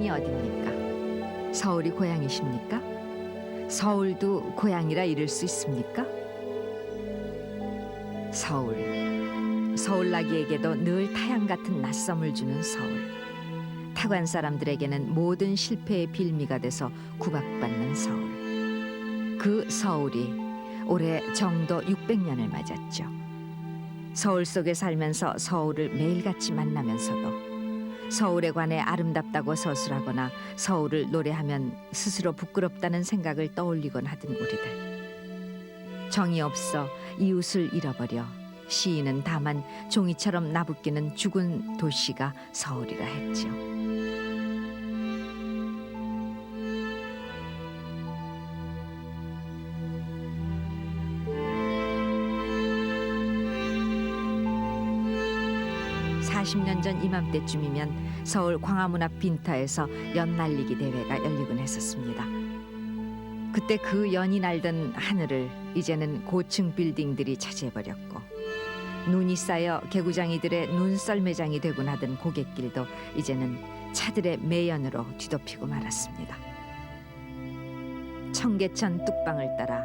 고향이 어딥니까? 서울이 고향이십니까? 서울도 고향이라 이를 수 있습니까? 서울나기에게도 늘 타향 같은 낯섦을 주는 서울. 타관 사람들에게는 모든 실패의 빌미가 돼서 구박받는 서울. 그 서울이 올해 정도 600년을 맞았죠. 서울 속에 살면서 서울을 매일같이 만나면서도 서울에 관해 아름답다고 서술하거나 서울을 노래하면 스스로 부끄럽다는 생각을 떠올리곤 하던 우리들. 정이 없어 이웃을 잃어버려 시인은 다만 종이처럼 나부끼는 죽은 도시가 서울이라 했지요. (40년) 전 이맘때쯤이면 서울 광화문 앞 빈터에서 연 날리기 대회가 열리곤 했었습니다. 그때 그 연이 날던 하늘을 이제는 고층 빌딩들이 차지해버렸고, 눈이 쌓여 개구장이들의 눈썰매장이 되곤 하던 고갯길도 이제는 차들의 매연으로 뒤덮이고 말았습니다. 청계천 뚝방을 따라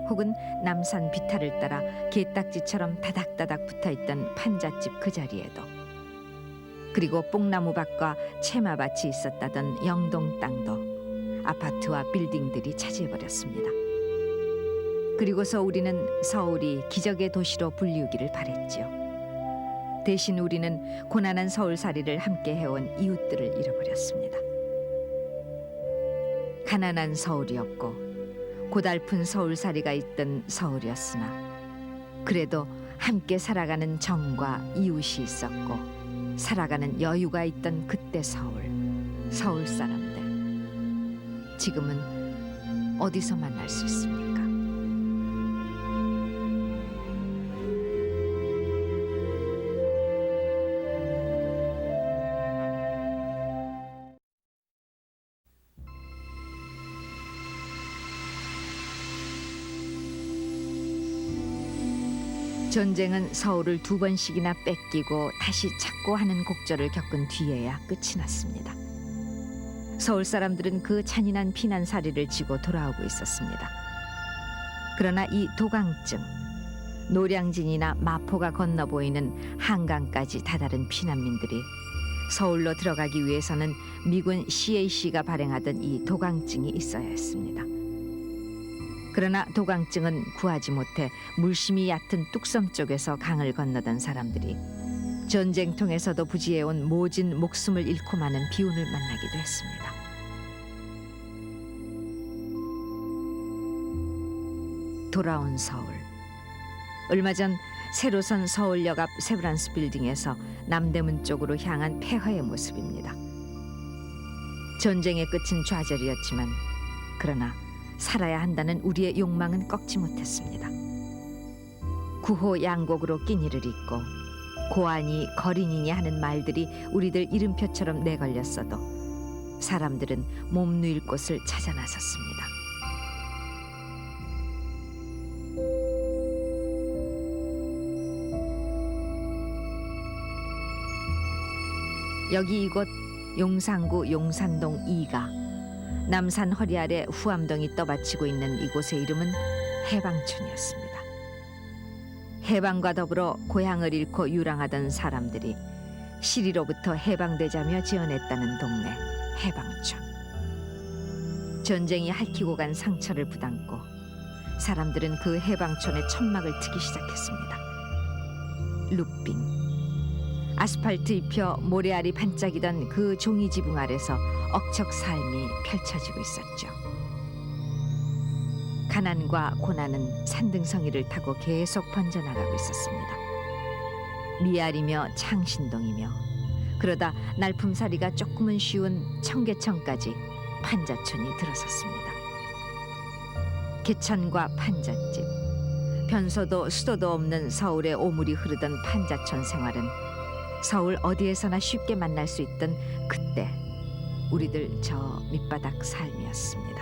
혹은 남산 비탈을 따라 게딱지처럼 다닥다닥 붙어있던 판잣집 그 자리에도, 그리고 뽕나무밭과 채마밭이 있었다던 영동 땅도 아파트와 빌딩들이 차지해버렸습니다. 그리고서 우리는 서울이 기적의 도시로 불리우기를 바랬지요. 대신 우리는 고난한 서울살이를 함께 해온 이웃들을 잃어버렸습니다. 가난한 서울이었고 고달픈 서울살이가 있던 서울이었으나, 그래도 함께 살아가는 정과 이웃이 있었고 살아가는 여유가 있던 그때 서울 사람들, 지금은 어디서 만날 수 있습니까? 전쟁은 서울을 2번씩이나 뺏기고 다시 찾고 하는 곡절을 겪은 뒤에야 끝이 났습니다. 서울 사람들은 그 잔인한 피난살이를 지고 돌아오고 있었습니다. 그러나 이 도강증, 노량진이나 마포가 건너 보이는 한강까지 다다른 피난민들이 서울로 들어가기 위해서는 미군 CAC가 발행하던 이 도강증이 있어야 했습니다. 그러나 도강증은 구하지 못해 물심이 얕은 뚝섬 쪽에서 강을 건너던 사람들이 전쟁통에서도 부지해온 모진 목숨을 잃고 마는 비운을 만나기도 했습니다. 돌아온 서울. 얼마 전 새로 선 서울역 앞 세브란스 빌딩에서 남대문 쪽으로 향한 폐허의 모습입니다. 전쟁의 끝은 좌절이었지만, 그러나 살아야 한다는 우리의 욕망은 꺾지 못했습니다. 구호 양곡으로 끼니를 잇고 고아니 거린이니 하는 말들이 우리들 이름표처럼 내걸렸어도 사람들은 몸 누일 곳을 찾아 나섰습니다. 여기 이곳 용산구 용산동 2가 남산 허리 아래 후암동이 떠받치고 있는 이곳의 이름은 해방촌이었습니다. 해방과 더불어 고향을 잃고 유랑하던 사람들이 시리로부터 해방되자며 지어냈다는 동네 해방촌. 전쟁이 핥히고 간 상처를 부담고 사람들은 그 해방촌의 천막을 트기 시작했습니다. 루빙. 아스팔트 입혀 모래알이 반짝이던 그 종이 지붕 아래서 억척 삶이 펼쳐지고 있었죠. 가난과 고난은 산등성이를 타고 계속 번져나가고 있었습니다. 미알이며 창신동이며, 그러다 날품살이가 조금은 쉬운 청계천까지 판자촌이 들어섰습니다. 개천과 판잣집, 변소도 수도도 없는 서울의 오물이 흐르던 판자촌 생활은 서울 어디에서나 쉽게 만날 수 있던 그때 우리들 저 밑바닥 삶이었습니다.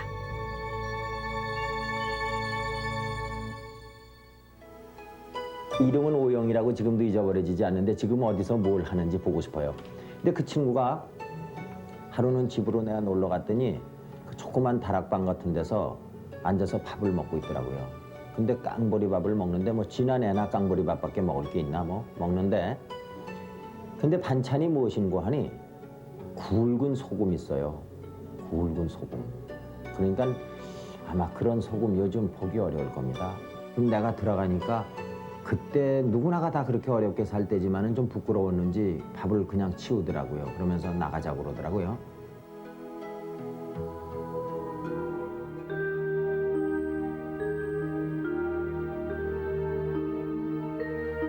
이름은 오영이라고 지금도 잊어버려지지 않는데 지금 어디서 뭘 하는지 보고 싶어요. 근데 그 친구가 하루는 집으로 내가 놀러 갔더니 그 조그만 다락방 같은 데서 앉아서 밥을 먹고 있더라고요. 근데 깡보리밥을 먹는데 뭐 지난 애나 깡보리밥밖에 먹을 게 있나 뭐 먹는데, 근데 반찬이 무엇인고 하니 굵은 소금 있어요. 굵은 소금. 그러니까 아마 그런 소금 요즘 보기 어려울 겁니다. 그럼 내가 들어가니까 그때 누구나가 다 그렇게 어렵게 살 때지만은 좀 부끄러웠는지 밥을 그냥 치우더라고요. 그러면서 나가자고 그러더라고요.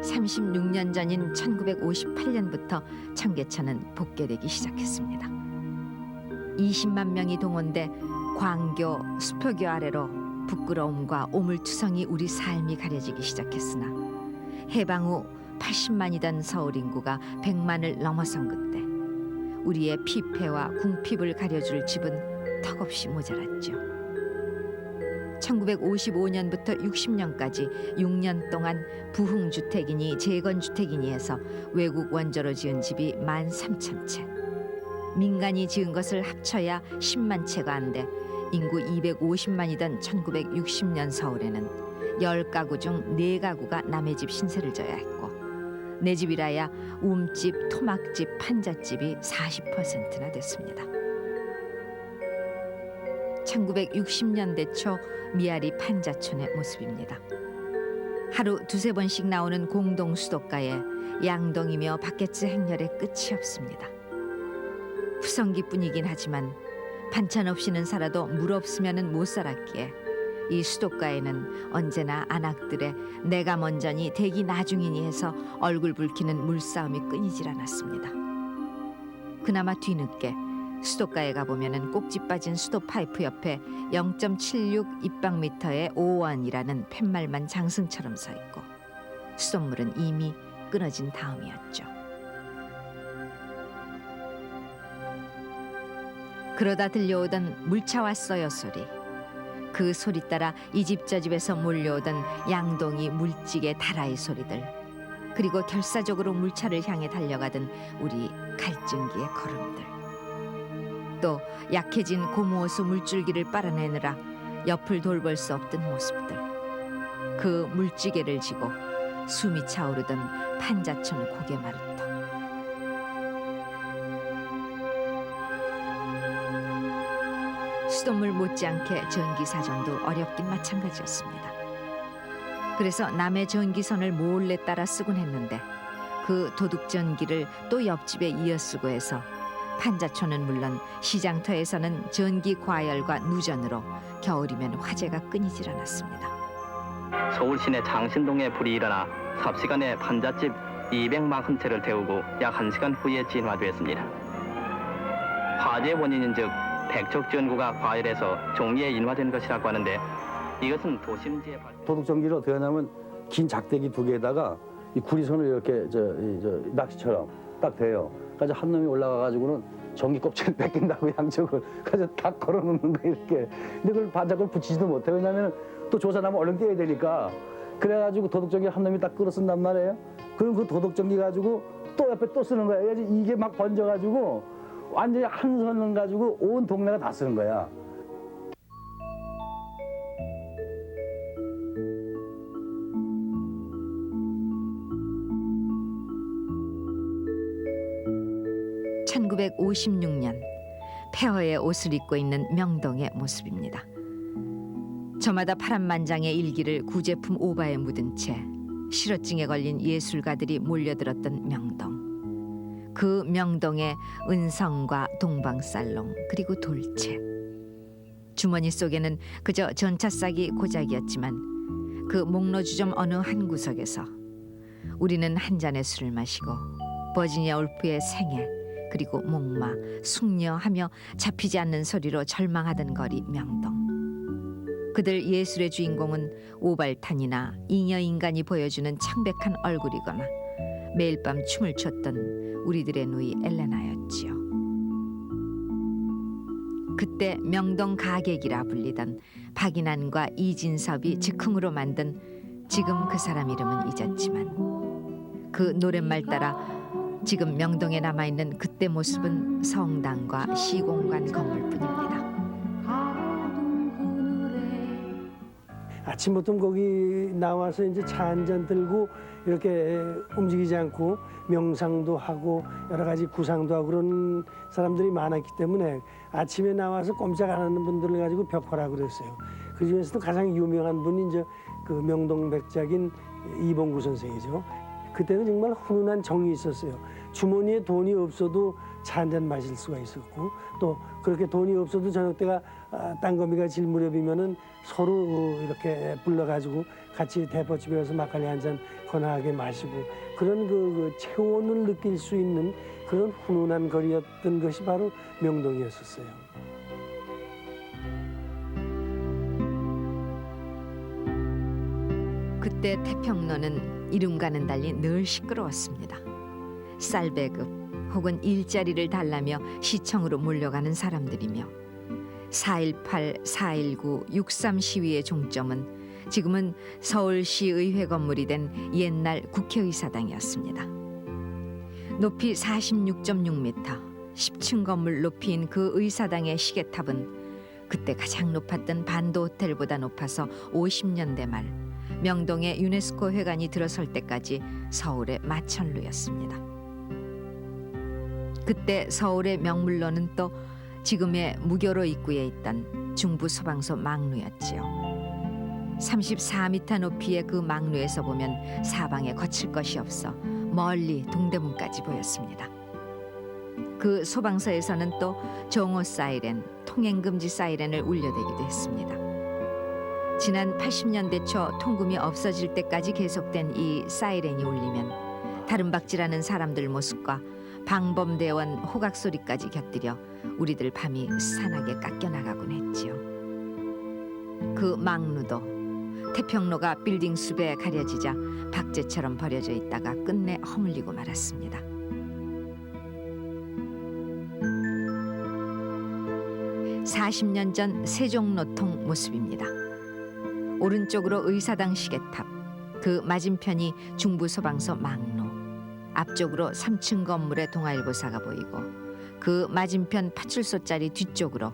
36년 전인 1958년부터 청계천은 복개되기 시작했습니다. 20만 명이 동원돼 광교, 수표교 아래로 부끄러움과 오물투성이 우리 삶이 가려지기 시작했으나 해방 후 80만이던 서울 인구가 100만을 넘어선 그때 우리의 피폐와 궁핍을 가려줄 집은 턱없이 모자랐죠. 1955년부터 60년까지 6년 동안 부흥주택이니 재건주택이니 해서 외국 원조로 지은 집이 13,000채. 민간이 지은 것을 합쳐야 10만 채가 안 돼 인구 250만이던 1960년 서울에는 10가구 중 4가구가 남의 집 신세를 져야 했고 내 집이라야 움집, 토막집, 판잣집이 40%나 됐습니다. 1960년대 초 미아리 판자촌의 모습입니다. 하루 2~3번씩 나오는 공동 수도가에 양동이며 바켓츠 행렬의 끝이 없습니다. 푸성기뿐이긴 하지만 반찬 없이는 살아도 물 없으면은 못 살았기에 이 수도가에는 언제나 안악들의 내가 먼저니 대기 나중이니 해서 얼굴 붉히는 물싸움이 끊이질 않았습니다. 그나마 뒤늦게 수도가에 가보면은 꼭지 빠진 수도 파이프 옆에 0.76 입방미터의 5원이라는 팻말만 장승처럼 서 있고 수돗물은 이미 끊어진 다음이었죠. 그러다 들려오던 물차 왔어요 소리. 그 소리 따라 이 집 저 집에서 몰려오던 양동이 물찌개 다라이 소리들, 그리고 결사적으로 물차를 향해 달려가던 우리 갈증기의 걸음들, 또 약해진 고무호수 물줄기를 빨아내느라 옆을 돌볼 수 없던 모습들, 그 물찌개를 지고 숨이 차오르던 판자촌 고개마루터. 수돗물 못지않게 전기사정도 어렵긴 마찬가지였습니다. 그래서 남의 전기선을 몰래 따라 쓰곤 했는데 그 도둑전기를 또 옆집에 이어쓰고 해서 판자촌은 물론 시장터에서는 전기 과열과 누전으로 겨울이면 화재가 끊이질 않았습니다. 서울 시내 장신동에 불이 일어나 삽시간에 판잣집 240채를 태우고 약 1시간 후에 진화되었습니다. 화재 원인인 즉 백척 전구가 과열해서 종이에 인화된 것이라고 하는데 이것은 도심지에 도둑전기를 어떻게 하냐면 긴 작대기 2개에다가 이 구리선을 이렇게 낚시처럼 딱 대요. 그래서 한 놈이 올라가가지고는 전기 껍질을 뺏긴다고 양쪽을 그래서 다 걸어놓는 거 이렇게. 근데 그걸 반짝을 붙이지도 못해. 왜냐면 또 조사나면 얼른 떼야 되니까. 그래가지고 도둑전기 한 놈이 딱 끌어쓴단 말이에요. 그럼 그 도둑전기 가지고 또 옆에 또 쓰는 거야. 그래서 이게 막 번져가지고 완전히 한 선을 가지고 온 동네가 다 쓰는 거야. (1956년) 폐허의 옷을 입고 있는 명동의 모습입니다. 저마다 파란만장의 일기를 구제품 오바에 묻은 채 실어증에 걸린 예술가들이 몰려들었던 명동. 그 명동의 은성과 동방살롱 그리고 돌체. 주머니 속에는 그저 전차싸기 고작이었지만 그 목로주점 어느 한 구석에서 우리는 한 잔의 술을 마시고 버지니아 울프의 생애 그리고 목마, 숙녀하며 잡히지 않는 소리로 절망하던 거리 명동. 그들 예술의 주인공은 오발탄이나 잉여인간이 보여주는 창백한 얼굴이거나 매일 밤 춤을 췄던 우리들의 누이 엘레나였지요. 그때 명동 가객이라 불리던 박인환과 이진섭이 즉흥으로 만든, 지금 그 사람 이름은 잊었지만 그 노랫말 따라 지금 명동에 남아있는 그때 모습은 성당과 시공간 건물뿐입니다. 아침부터 거기 나와서 이제 차 한 잔 들고 이렇게 움직이지 않고 명상도 하고 여러 가지 구상도 하고 그런 사람들이 많았기 때문에 아침에 나와서 꼼짝 안 하는 분들을 가지고 벽화라고 그랬어요. 그 중에서도 가장 유명한 분이 이제 그 명동 백작인 이봉구 선생이죠. 그때는 정말 훈훈한 정이 있었어요. 주머니에 돈이 없어도 차 한 잔 마실 수가 있었고 또 그렇게 돈이 없어도 저녁 때가 땅거미가 질 무렵이면은 서로 이렇게 불러가지고 같이 대포집에 가서 막걸리 한 잔 건하게 마시고 그런 그 체온을 느낄 수 있는 그런 훈훈한 거리였던 것이 바로 명동이었었어요. 그때 태평로는 이름과는 달리 늘 시끄러웠습니다. 쌀배급 혹은 일자리를 달라며 시청으로 몰려가는 사람들이며 4.18, 4.19, 6.3 시위의 종점은 지금은 서울시의회 건물이 된 옛날 국회의사당이었습니다. 높이 46.6m, 10층 건물 높이인 그 의사당의 시계탑은 그때 가장 높았던 반도 호텔보다 높아서 50년대 말 명동에 유네스코 회관이 들어설 때까지 서울의 마천루였습니다. 그때 서울의 명물로는 또 지금의 무교로 입구에 있던 중부소방서 망루였지요. 34m 높이의 그 망루에서 보면 사방에 거칠 것이 없어 멀리 동대문까지 보였습니다. 그 소방서에서는 또 정오 사이렌, 통행금지 사이렌을 울려대기도 했습니다. 지난 80년대 초 통금이 없어질 때까지 계속된 이 사이렌이 울리면 다름박질하는 사람들 모습과 방범대원 호각 소리까지 곁들여 우리들 밤이 산하게 깎여나가곤 했지요. 그 망루도 태평로가 빌딩 숲에 가려지자 박제처럼 버려져 있다가 끝내 허물리고 말았습니다. (40년) 전 세종로통 모습입니다. 오른쪽으로 의사당 시계탑, 그 맞은편이 중부소방서 망루, 앞쪽으로 3층 건물의 동아일보사가 보이고 그 맞은편 파출소 자리 뒤쪽으로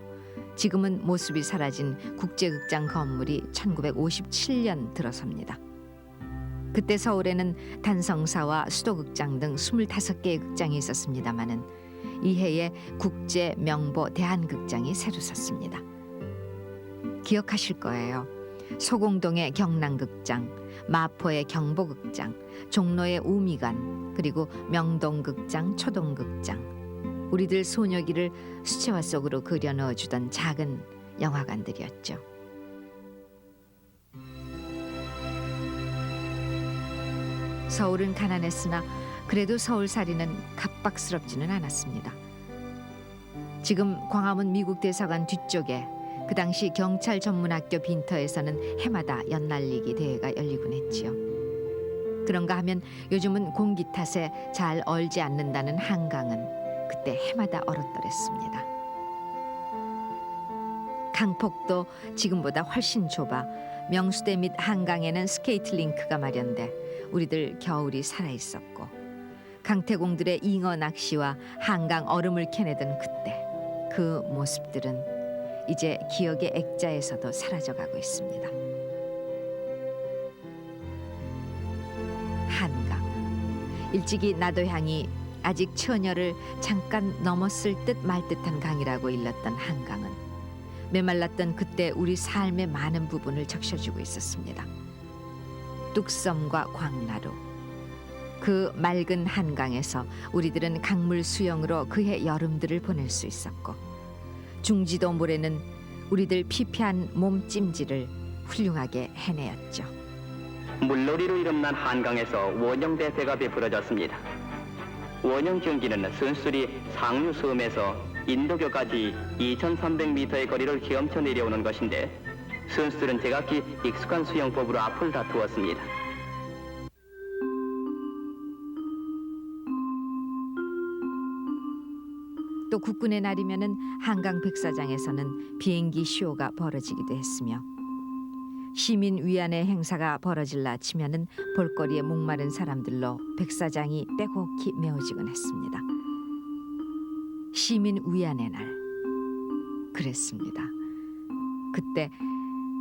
지금은 모습이 사라진 국제극장 건물이 1957년 들어섭니다. 그때 서울에는 단성사와 수도극장 등 25개의 극장이 있었습니다마는 이해에 국제 명보 대한극장이 새로 섰습니다. 기억하실 거예요. 소공동의 경남극장, 마포의 경보극장, 종로의 우미관, 그리고 명동극장, 초동극장. 우리들 소녀기를 수채화 속으로 그려 넣어주던 작은 영화관들이었죠. 서울은 가난했으나 그래도 서울살이는 갑박스럽지는 않았습니다. 지금 광화문 미국 대사관 뒤쪽에 그 당시 경찰 전문학교 빈터에서는 해마다 연날리기 대회가 열리곤 했지요. 그런가 하면 요즘은 공기 탓에 잘 얼지 않는다는 한강은 그때 해마다 얼었더랬습니다. 강폭도 지금보다 훨씬 좁아 명수대 및 한강에는 스케이트 링크가 마련돼 우리들 겨울이 살아있었고 강태공들의 잉어 낚시와 한강 얼음을 캐내던 그때 그 모습들은 이제 기억의 액자에서도 사라져가고 있습니다. 한강. 일찍이 나도향이 아직 처녀를 잠깐 넘었을 듯 말 듯한 강이라고 일렀던 한강은 메말랐던 그때 우리 삶의 많은 부분을 적셔주고 있었습니다. 뚝섬과 광나루. 그 맑은 한강에서 우리들은 강물 수영으로 그해 여름들을 보낼 수 있었고 중지도 모래는 우리들 피폐한 몸찜질을 훌륭하게 해내었죠. 물놀이로 이름난 한강에서 원형대회가 베풀어졌습니다. 원형경기는 선수들이 상류섬에서 인도교까지 2,300m의 거리를 헤엄쳐 내려오는 것인데 선수들은 제각기 익숙한 수영법으로 앞을 다투었습니다. 또 국군의 날이면은 한강 백사장에서는 비행기 쇼가 벌어지기도 했으며 시민 위안회 행사가 벌어질라 치면은 볼거리에 목마른 사람들로 백사장이 빼곡히 메워지곤 했습니다. 시민 위안회 날 그랬습니다. 그때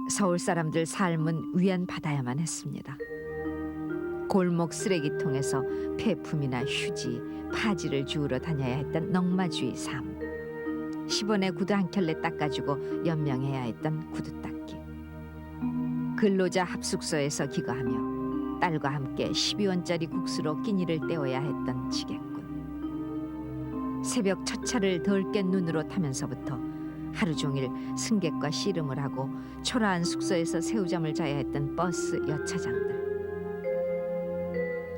서울 사람들 삶은 위안 받아야만 했습니다. 골목 쓰레기통에서 폐품이나 휴지, 파지를 주우러 다녀야 했던 넝마주의 삶. 10원에 구두 한 켤레 닦아주고 연명해야 했던 구두 닦기. 근로자 합숙소에서 기거하며 딸과 함께 12원짜리 국수로 끼니를 때워야 했던 지게꾼. 새벽 첫 차를 덜 깬 눈으로 타면서부터 하루 종일 승객과 씨름을 하고 초라한 숙소에서 새우잠을 자야 했던 버스 여차장들.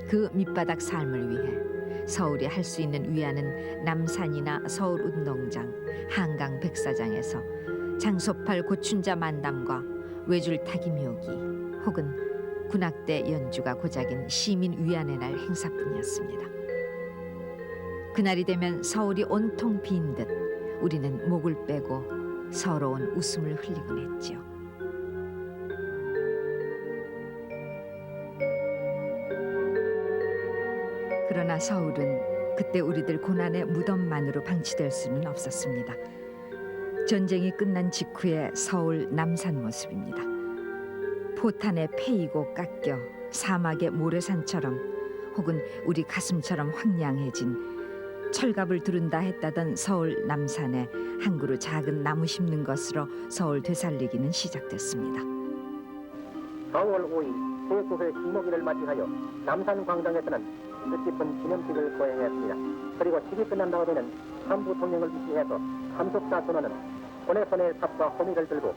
그 밑바닥 삶을 위해 서울이 할 수 있는 위안은 남산이나 서울운동장, 한강 백사장에서 장소팔 고춘자 만담과 외줄타기 묘기 혹은 군악대 연주가 고작인 시민 위안회 날 행사뿐이었습니다. 그날이 되면 서울이 온통 빈 듯 우리는 목을 빼고 서러운 웃음을 흘리곤 했지요. 그러나 서울은 그때 우리들 고난의 무덤만으로 방치될 수는 없었습니다. 전쟁이 끝난 직후의 서울 남산 모습입니다. 포탄에 패이고 깎여 사막의 모래산처럼 혹은 우리 가슴처럼 황량해진 철갑을 두른다 했다던 서울 남산에 한 그루 작은 나무 심는 것으로 서울 되살리기는 시작됐습니다. 4월 5일 제9회 김목일을 맞이하여 남산 광장에서는 뜻깊은 기념식을 거행했습니다. 그리고 식이 끝난 다음에는 한부 통영을 위시해서 참석자 선원은 손에 삽과 호미를 들고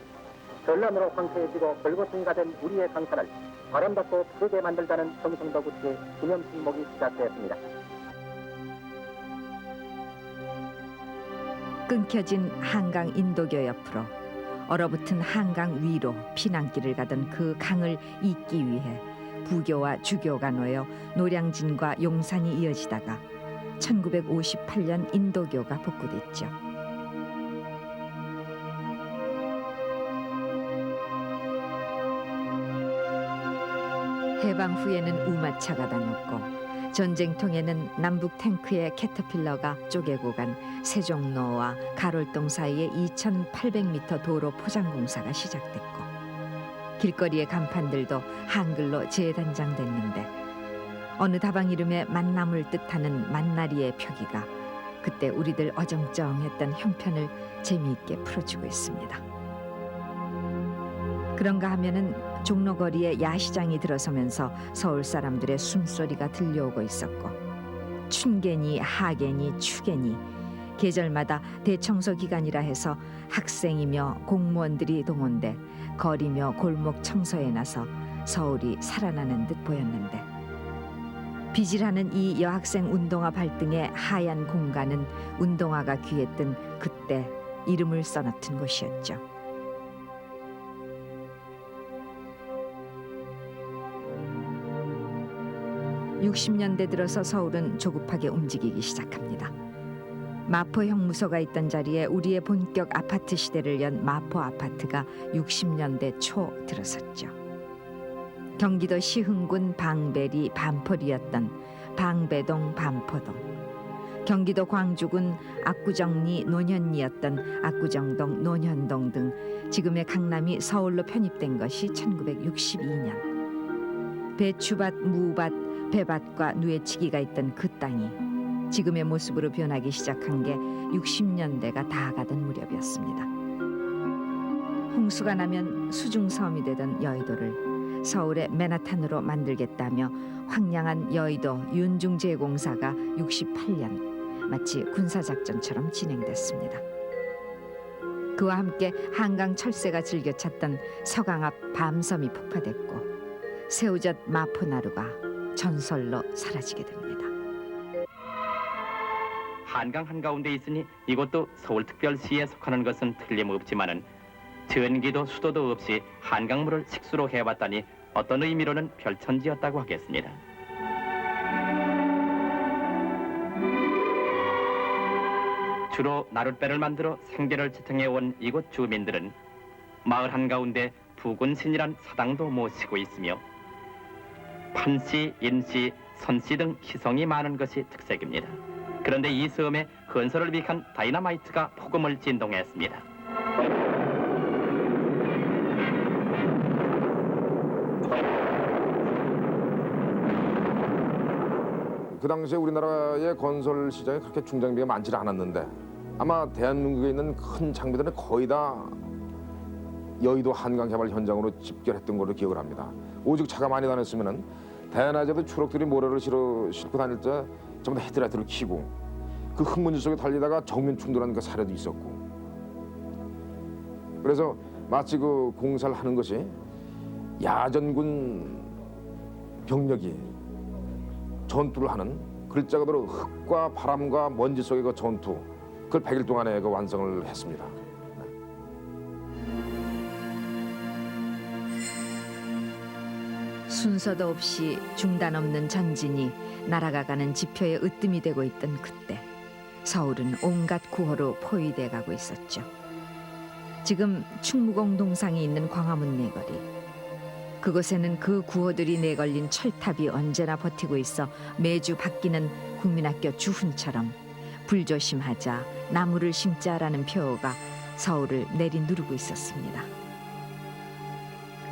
전란으로 황폐해지고 벌거숭이가 된 우리의 강산을 아름답고 푸르게 만들자는 성성도구치의 기념식목이 시작되었습니다. 끊겨진 한강 인도교 옆으로 얼어붙은 한강 위로 피난길을 가던 그 강을 잇기 위해 부교와 주교가 놓여 노량진과 용산이 이어지다가 1958년 인도교가 복구됐죠. 해방 후에는 우마차가 다녔고 전쟁통에는 남북 탱크의 캐터필러가 쪼개고 간 세종로와 가롤동 사이의 2,800m 도로 포장 공사가 시작됐고 길거리의 간판들도 한글로 재단장됐는데 어느 다방 이름에 만남을 뜻하는 만나리의 표기가 그때 우리들 어정쩡했던 형편을 재미있게 풀어주고 있습니다. 그런가 하면은 종로거리에 야시장이 들어서면서 서울 사람들의 숨소리가 들려오고 있었고 춘계니 하계니 추계니 계절마다 대청소 기간이라 해서 학생이며 공무원들이 동원돼 거리며 골목 청소에 나서 서울이 살아나는 듯 보였는데 비질하는 이 여학생 운동화 발등의 하얀 공간은 운동화가 귀했던 그때 이름을 써놓던 곳이었죠. 60년대 들어서 서울은 조급하게 움직이기 시작합니다. 마포 형무소가 있던 자리에 우리의 본격 아파트 시대를 연 마포 아파트가 60년대 초 들어섰죠. 경기도 시흥군 방배리 반포리였던 방배동 반포동, 경기도 광주군 압구정리 논현리였던 압구정동 논현동 등 지금의 강남이 서울로 편입된 것이 1962년. 배추밭, 무밭, 배밭과 누에치기가 있던 그 땅이 지금의 모습으로 변하기 시작한 게 60년대가 다 가던 무렵이었습니다. 홍수가 나면 수중섬이 되던 여의도를 서울의 맨하탄으로 만들겠다며 황량한 여의도 윤중재공사가 68년 마치 군사작전처럼 진행됐습니다. 그와 함께 한강 철새가 즐겨찾던 서강 앞 밤섬이 폭파됐고 새우젓 마포나루가 전설로 사라지게 됩니다. 한강 한가운데 있으니 이곳도 서울특별시에 속하는 것은 틀림없지만은 전기도 수도도 없이 한강물을 식수로 해왔다니 어떤 의미로는 별천지였다고 하겠습니다. 주로 나룻배를 만들어 생계를 지탱해온 이곳 주민들은 마을 한가운데 부군신이란 사당도 모시고 있으며 판씨, 인씨, 선씨 등 희성이 많은 것이 특색입니다. 그런데 이 섬에 건설을 위한 다이너마이트가 폭음을 진동했습니다. 그 당시에 우리나라의 건설 시장에 그렇게 중장비가 많지 않았는데 아마 대한민국에 있는 큰 장비들은 거의 다 여의도 한강 개발 현장으로 집결했던 걸로 기억을 합니다. 오직 차가 많이 다녔으면은 대낮에도 추록들이 모래를 싣고 다닐 때 전부 다 헤드라이트를 켜고 그 흙먼지 속에 달리다가 정면 충돌하는 그 사례도 있었고, 그래서 마치 그 공사를 하는 것이 야전군 병력이 전투를 하는 글자 그대로 흙과 바람과 먼지 속의 그 전투, 그걸 100일 동안에 그 완성을 했습니다. 순서도 없이 중단 없는 전진이 날아가가는 지표의 으뜸이 되고 있던 그때 서울은 온갖 구호로 포위돼 가고 있었죠. 지금 충무공 동상이 있는 광화문 내거리, 그곳에는 그 구호들이 내걸린 철탑이 언제나 버티고 있어 매주 바뀌는 국민학교 주훈처럼 불조심하자, 나무를 심자라는 표어가 서울을 내리누르고 있었습니다.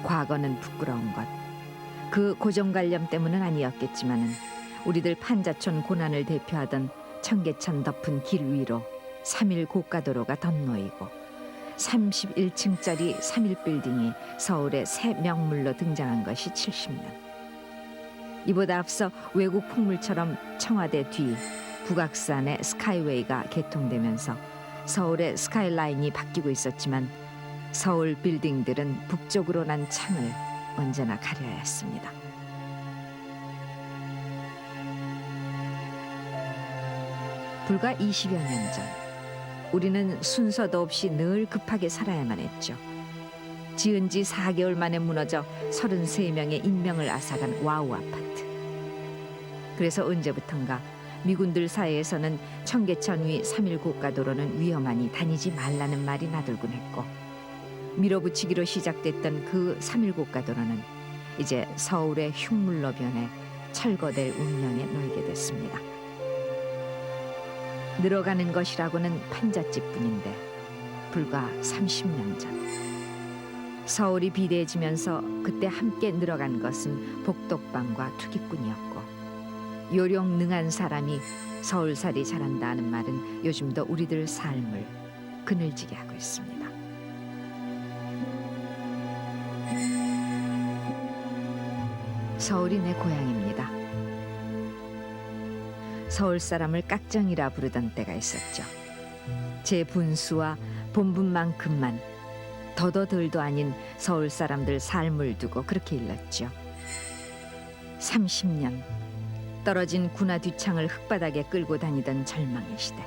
과거는 부끄러운 것, 그 고정관념 때문은 아니었겠지만은 우리들 판자촌 고난을 대표하던 청계천 덮은 길 위로 3일 고가도로가 덧놓이고 31층짜리 3일 빌딩이 서울의 새 명물로 등장한 것이 70년. 이보다 앞서 외국 풍물처럼 청와대 뒤 북악산의 스카이웨이가 개통되면서 서울의 스카이라인이 바뀌고 있었지만 서울 빌딩들은 북쪽으로 난 창을 언제나 가려야 했습니다. 불과 20여 년 전, 우리는 순서도 없이 늘 급하게 살아야만 했죠. 지은 지 4개월 만에 무너져 33명의 인명을 앗아간 와우 아파트. 그래서 언제부턴가 미군들 사이에서는 청계천 위 3일 고가도로는 위험하니 다니지 말라는 말이 나돌곤 했고, 밀어붙이기로 시작됐던 그 3일 고가도로는 이제 서울의 흉물로 변해 철거될 운명에 놓이게 됐습니다. 늘어가는 것이라고는 판잣집뿐인데 불과 30년 전 서울이 비대해지면서 그때 함께 늘어간 것은 복덕방과 투기꾼이었고, 요령 능한 사람이 서울살이 잘한다 하는 말은 요즘도 우리들 삶을 그늘지게 하고 있습니다. 서울이 내 고향입니다. 서울 사람을 깍정이라 부르던 때가 있었죠. 제 분수와 본분만큼만 더도 덜도 아닌 서울 사람들 삶을 두고 그렇게 일렀죠. 30년 떨어진 군화 뒤창을 흙바닥에 끌고 다니던 절망의 시대.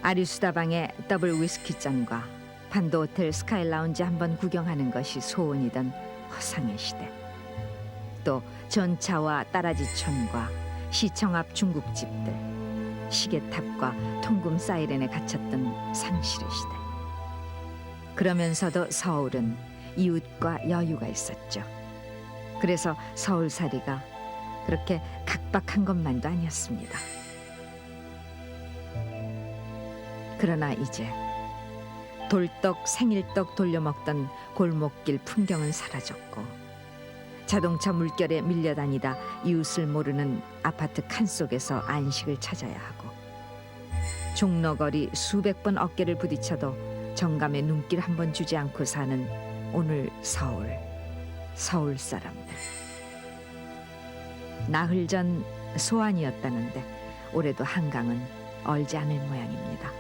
아리수다방의 더블 위스키 잔과 반도 호텔 스카이 라운지 한번 구경하는 것이 소원이던 허상의 시대. 또 전차와 따라지촌과 시청 앞 중국집들, 시계탑과 통금 사이렌에 갇혔던 상실의 시대. 그러면서도 서울은 이웃과 여유가 있었죠. 그래서 서울살이가 그렇게 각박한 것만도 아니었습니다. 그러나 이제 돌떡 생일떡 돌려먹던 골목길 풍경은 사라졌고, 자동차 물결에 밀려다니다 이웃을 모르는 아파트 칸 속에서 안식을 찾아야 하고, 종로거리 수백 번 어깨를 부딪혀도 정감의 눈길 한 번 주지 않고 사는 오늘 서울 사람들. 나흘 전 소환이었다는데 올해도 한강은 얼지 않을 모양입니다.